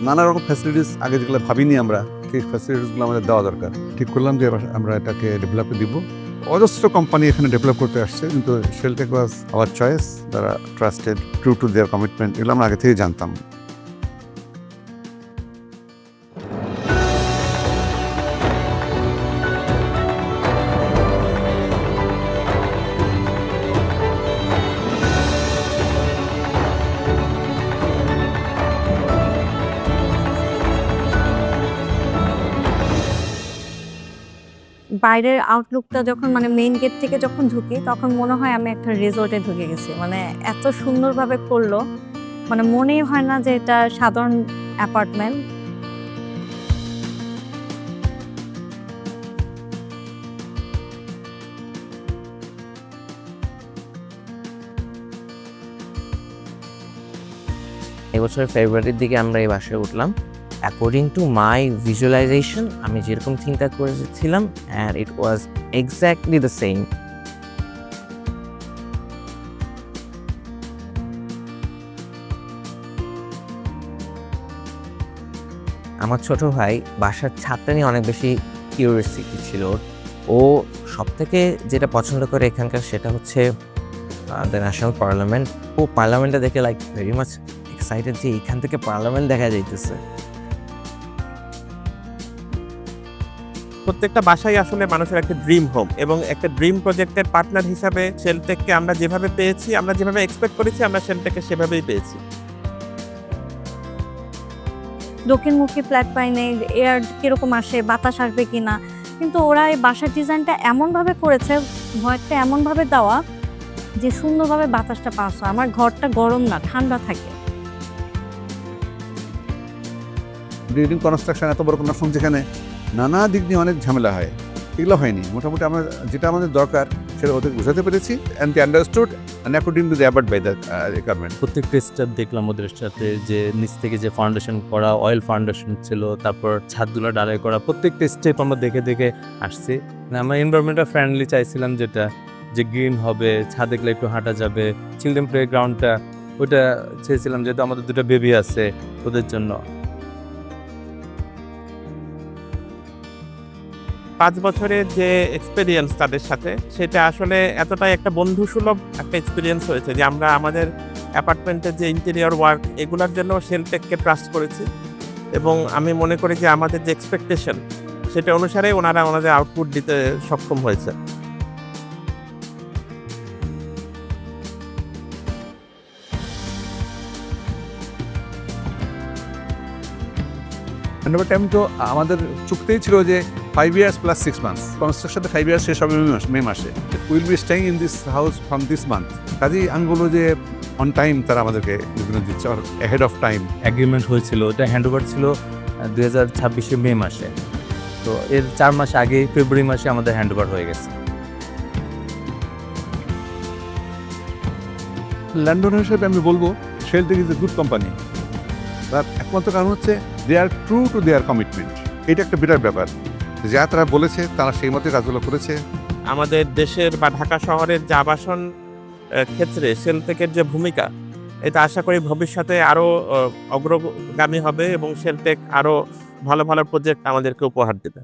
নানা রকম ফ্যাসিলিটিস আগে যেগুলো ভাবিনি আমরা, সেই ফ্যাসিলিটিসগুলো আমাদের দেওয়া দরকার। ঠিক করলাম যে আমরা এটাকে ডেভেলপে দিব। অজস্র কোম্পানি এখানে ডেভেলপ করতে আসছে, কিন্তু শেলটেক ওয়াজ আওয়ার চয়েস। তারা trusted, true to their commitment, এগুলো আমরা আগে থেকেই জানতাম। বাইরের আউটলুকটা যখন মানে মেইন গেট থেকে যখন ঢুকি, তখন মনে হয় আমি একটা রিসোর্টে ঢুকে গেছি। মানে এত সুন্দরভাবে করলো, মানে মনেই হয় না যে এটা সাধারণ অ্যাপার্টমেন্ট। এবছরের ফেব্রুয়ারির দিকে আমরা এই বাসায় উঠলাম। অ্যাকর্ডিং টু মাই ভিজুয়ালাইজেশন আমি যেরকম চিন্তা করেছিলাম, and it was exactly the same. আমার ছোট ভাই বাসার ছাদটা নিয়ে অনেক বেশি কিউরিয়াসিটি ছিল। ও সবথেকে যেটা পছন্দ করে এখানকার সেটা হচ্ছে দ্য ন্যাশনাল পার্লামেন্ট। ও পার্লামেন্টটা দেখে লাইক ভেরি মাচ এক্সাইটেড যে এখান থেকে পার্লামেন্ট দেখা যাইতেছে। প্রত্যেকটা বাসাই আসলে মানুষের একটা ড্রিম হোম, এবং একটা ড্রিম প্রজেক্টের পার্টনার হিসাবে শেলটেককে আমরা যেভাবে পেয়েছি, আমরা যেভাবে এক্সপেক্ট করেছি, আমরা শেলটেককে সেভাবেই পেয়েছি। দক্ষিণমুখী ফ্ল্যাট পাইনি, এয়ার কিরকম আসে, বাতাস আসবে কিনা, কিন্তু ওরা এই বাসার ডিজাইনটা এমনভাবে করেছে, ভয়েরটা এমনভাবে দেওয়া যে সুন্দরভাবে বাতাসটা পাস হয়। আমার ঘরটা গরম না, ঠান্ডা থাকে। বিল্ডিং কনস্ট্রাকশন এত বড় কনস্ট্রাকশন, যেখানে নানা দিক নিয়ে অনেক ঝামেলা হয়, এগুলো হয়নি। মোটামুটি আমরা যেটা আমাদের দরকার সেটা ওদের বোঝাতে পেরেছি, and they understood and according to the aboard by the requirement. প্রত্যেকটা স্টেপ দেখলাম ওদের সাথে, যে নিচ থেকে যে ফাউন্ডেশন করা, অয়েল ফাউন্ডেশন ছিল, তারপর ছাদগুলো ডালাই করা, প্রত্যেকটা স্টেপ আমরা দেখে দেখে আসছি। আমরা এনভায়রনমেন্টটা ফ্রেন্ডলি চাইছিলাম, যেটা যে গ্রিন হবে, ছাদ দেখলে একটু হাঁটা যাবে। চিলড্রেন প্লে গ্রাউন্ডটা ওইটা চেয়েছিলাম, যেহেতু আমাদের দুটো বেবি আছে ওদের জন্য। 5 বছরের যে এক্সপেরিয়েন্স তাদের সাথে, সেটা আসলে এতটাই একটা বন্ধুসুলভ একটা এক্সপেরিয়েন্স হয়েছে যে আমরা আমাদের অ্যাপার্টমেন্টের যে ইন্টেরিয়র ওয়ার্ক, এগুলোর জন্য শেলটেককে ট্রাস্ট করেছি, এবং আমি মনে করি যে আমাদের যে এক্সপেকটেশন সেটা অনুসারে ওনারা ওনাদের আউটপুট দিতে সক্ষম হয়েছে। টাইম তো আমাদের চুক্তিই ছিল যে 5 years প্লাস 6 months। কনস্ট্রাকশনটা 5 years শেষ হবে মে মাসে। Will be staying in this house from this month. কাজেই আমি বলবো যে অন টাইম তারা আমাদেরকে বিভিন্ন দিচ্ছে, আর অ্যাহেড অফ টাইম। অ্যাগ্রিমেন্ট হয়েছিল, এটা হ্যান্ডওভার ছিল 2026 মে মাসে। তো এর 4 মাস আগে ফেব্রুয়ারি মাসে আমাদের হ্যান্ডওভার হয়ে গেছে। ল্যান্ডওনার হিসেবে আমি বলবো Sheltech is a good company. তার একমাত্র কারণ হচ্ছে দে আর ট্রু টু দেয়ার কমিটমেন্ট। এটা একটা বিরাট ব্যাপার, যা তারা বলেছে তারা সেই মতো কাজগুলো করেছে। আমাদের দেশের বা ঢাকা শহরের যে আবাসন ক্ষেত্রে শেলটেকের যে ভূমিকা, এটা আশা করি ভবিষ্যতে আরও অগ্রগামী হবে, এবং শেলটেক আরও ভালো ভালো প্রজেক্ট আমাদেরকে উপহার দেবে।